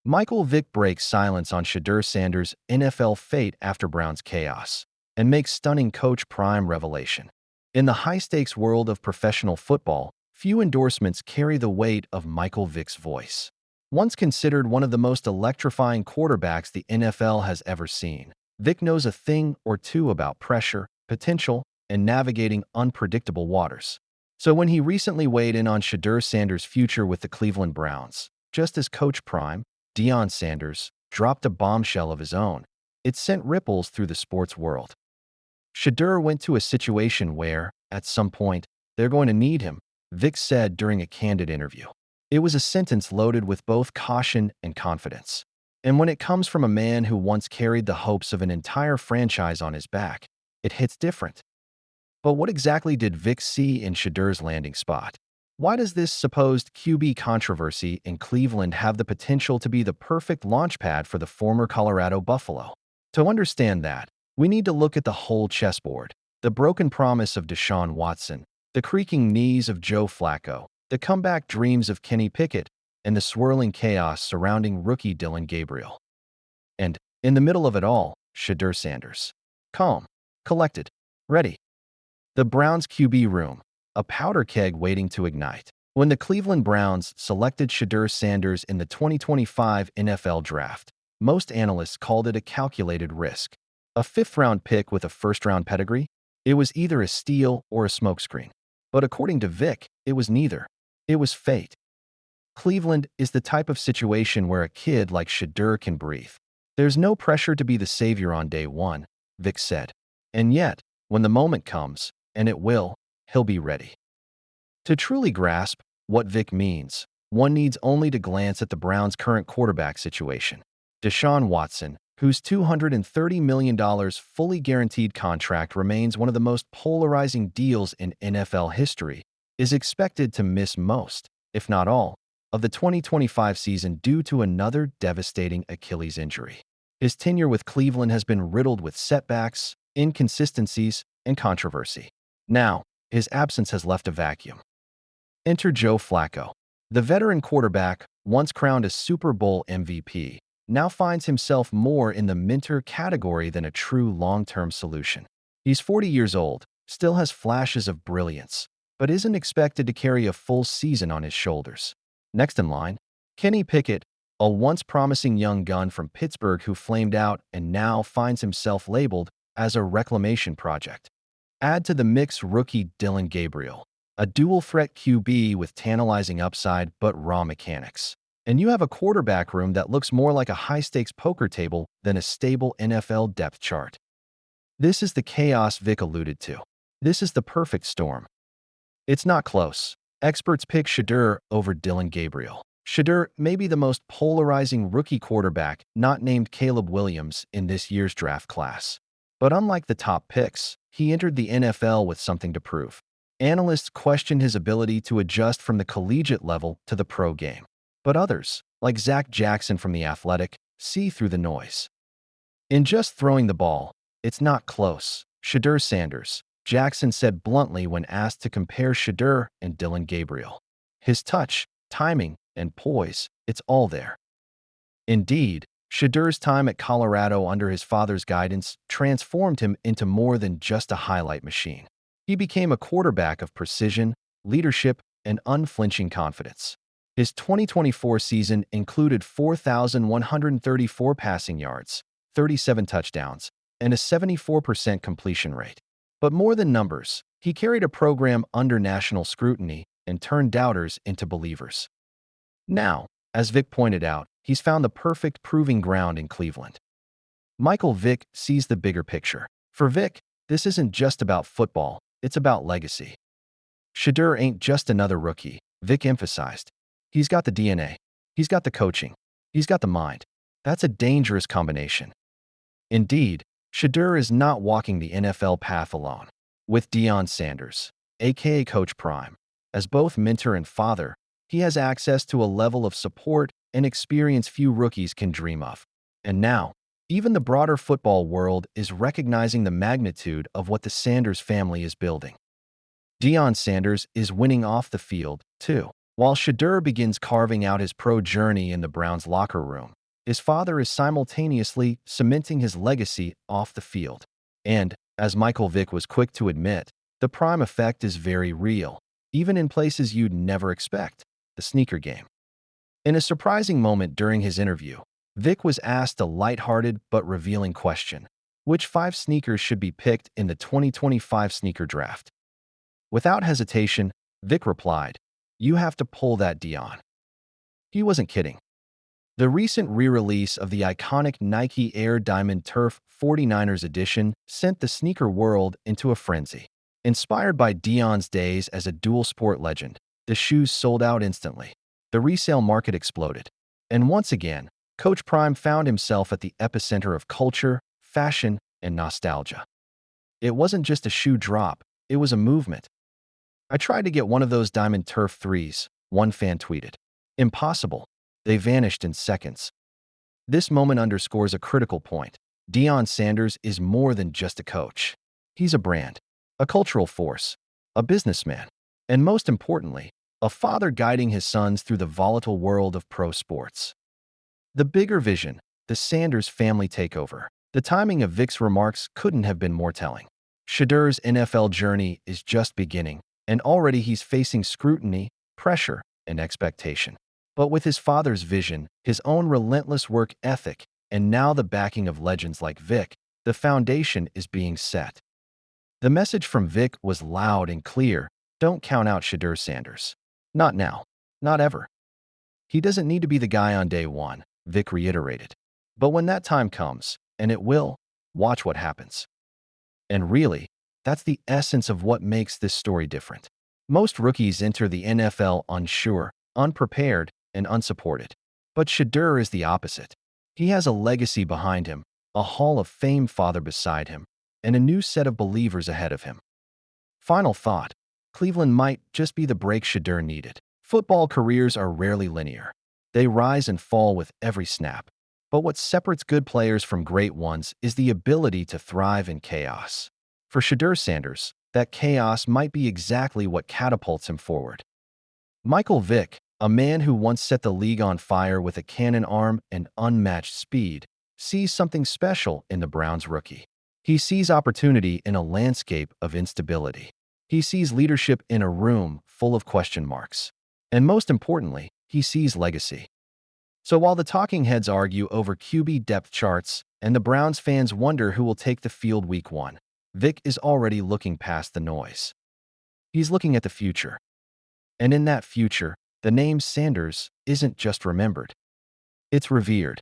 Michael Vick breaks silence on Shedeur Sanders' NFL fate after Brown's chaos and makes stunning Coach Prime revelation. In the high-stakes world of professional football, few endorsements carry the weight of Michael Vick's voice. Once considered one of the most electrifying quarterbacks the NFL has ever seen, Vick knows a thing or two about pressure, potential, and navigating unpredictable waters. So when he recently weighed in on Shedeur Sanders' future with the Cleveland Browns, just as Coach Prime, Deion Sanders, dropped a bombshell of his own, it sent ripples through the sports world. Shedeur went to a situation where, at some point, they're going to need him, Vick said during a candid interview. It was a sentence loaded with both caution and confidence. And when it comes from a man who once carried the hopes of an entire franchise on his back, it hits different. But what exactly did Vick see in Shedeur's landing spot? Why does this supposed QB controversy in Cleveland have the potential to be the perfect launchpad for the former Colorado Buffalo? To understand that, we need to look at the whole chessboard: the broken promise of Deshaun Watson, the creaking knees of Joe Flacco, the comeback dreams of Kenny Pickett, and the swirling chaos surrounding rookie Dillon Gabriel. And, in the middle of it all, Shedeur Sanders. Calm, collected, ready. The Browns' QB room, a powder keg waiting to ignite. When the Cleveland Browns selected Shedeur Sanders in the 2025 NFL Draft, most analysts called it a calculated risk. A fifth-round pick with a first-round pedigree? It was either a steal or a smokescreen. But according to Vick, it was neither. It was fate. Cleveland is the type of situation where a kid like Shedeur can breathe. There's no pressure to be the savior on day one, Vick said. And yet, when the moment comes, and it will, he'll be ready. To truly grasp what Vick means, one needs only to glance at the Browns' current quarterback situation. Deshaun Watson, whose $230 million fully guaranteed contract remains one of the most polarizing deals in NFL history, is expected to miss most, if not all, of the 2025 season due to another devastating Achilles injury. His tenure with Cleveland has been riddled with setbacks, inconsistencies, and controversy. Now, his absence has left a vacuum. Enter Joe Flacco. The veteran quarterback, once crowned a Super Bowl MVP, now finds himself more in the mentor category than a true long-term solution. He's 40 years old, still has flashes of brilliance, but isn't expected to carry a full season on his shoulders. Next in line, Kenny Pickett, a once promising young gun from Pittsburgh who flamed out and now finds himself labeled as a reclamation project. Add to the mix rookie Dillon Gabriel, a dual-threat QB with tantalizing upside but raw mechanics. And you have a quarterback room that looks more like a high-stakes poker table than a stable NFL depth chart. This is the chaos Vick alluded to. This is the perfect storm. It's not close. Experts pick Shedeur over Dillon Gabriel. Shedeur may be the most polarizing rookie quarterback not named Caleb Williams in this year's draft class. But unlike the top picks, he entered the NFL with something to prove. Analysts questioned his ability to adjust from the collegiate level to the pro game. But others, like Zach Jackson from The Athletic, see through the noise. In just throwing the ball, it's not close. Shedeur Sanders, Jackson said bluntly when asked to compare Shedeur and Dillon Gabriel. His touch, timing, and poise, it's all there. Indeed, Shedeur's time at Colorado under his father's guidance transformed him into more than just a highlight machine. He became a quarterback of precision, leadership, and unflinching confidence. His 2024 season included 4,134 passing yards, 37 touchdowns, and a 74% completion rate. But more than numbers, he carried a program under national scrutiny and turned doubters into believers. Now, as Vick pointed out, he's found the perfect proving ground in Cleveland. Michael Vick sees the bigger picture. For Vick, this isn't just about football, it's about legacy. Shedeur ain't just another rookie, Vick emphasized. He's got the DNA. He's got the coaching. He's got the mind. That's a dangerous combination. Indeed, Shedeur is not walking the NFL path alone. With Deion Sanders, aka Coach Prime, as both mentor and father, he has access to a level of support and experience few rookies can dream of. And now, even the broader football world is recognizing the magnitude of what the Sanders family is building. Deion Sanders is winning off the field, too. While Shedeur begins carving out his pro journey in the Browns' locker room, his father is simultaneously cementing his legacy off the field. And, as Michael Vick was quick to admit, the prime effect is very real, even in places you'd never expect, the sneaker game. In a surprising moment during his interview, Vick was asked a lighthearted but revealing question: which 5 sneakers should be picked in the 2025 sneaker draft? Without hesitation, Vick replied, "You have to pull that Dion." He wasn't kidding. The recent re-release of the iconic Nike Air Diamond Turf 49ers edition sent the sneaker world into a frenzy. Inspired by Dion's days as a dual-sport legend, the shoes sold out instantly. The resale market exploded. And once again, Coach Prime found himself at the epicenter of culture, fashion, and nostalgia. It wasn't just a shoe drop, it was a movement. "I tried to get one of those Diamond Turf 3s, one fan tweeted. "Impossible. They vanished in seconds." This moment underscores a critical point. Deion Sanders is more than just a coach. He's a brand, a cultural force, a businessman, and most importantly, a father guiding his sons through the volatile world of pro sports. The bigger vision, the Sanders family takeover. The timing of Vick's remarks couldn't have been more telling. Shedeur's NFL journey is just beginning, and already he's facing scrutiny, pressure, and expectation. But with his father's vision, his own relentless work ethic, and now the backing of legends like Vick, the foundation is being set. The message from Vick was loud and clear: don't count out Shedeur Sanders. Not now. Not ever. He doesn't need to be the guy on day one, Vick reiterated. But when that time comes, and it will, watch what happens. And really, that's the essence of what makes this story different. Most rookies enter the NFL unsure, unprepared, and unsupported. But Shedeur is the opposite. He has a legacy behind him, a Hall of Fame father beside him, and a new set of believers ahead of him. Final thought: Cleveland might just be the break Shedeur needed. Football careers are rarely linear. They rise and fall with every snap. But what separates good players from great ones is the ability to thrive in chaos. For Shedeur Sanders, that chaos might be exactly what catapults him forward. Michael Vick, a man who once set the league on fire with a cannon arm and unmatched speed, sees something special in the Browns rookie. He sees opportunity in a landscape of instability. He sees leadership in a room full of question marks. And most importantly, he sees legacy. So while the talking heads argue over QB depth charts and the Browns fans wonder who will take the field week 1, Vick is already looking past the noise. He's looking at the future. And in that future, the name Sanders isn't just remembered. It's revered.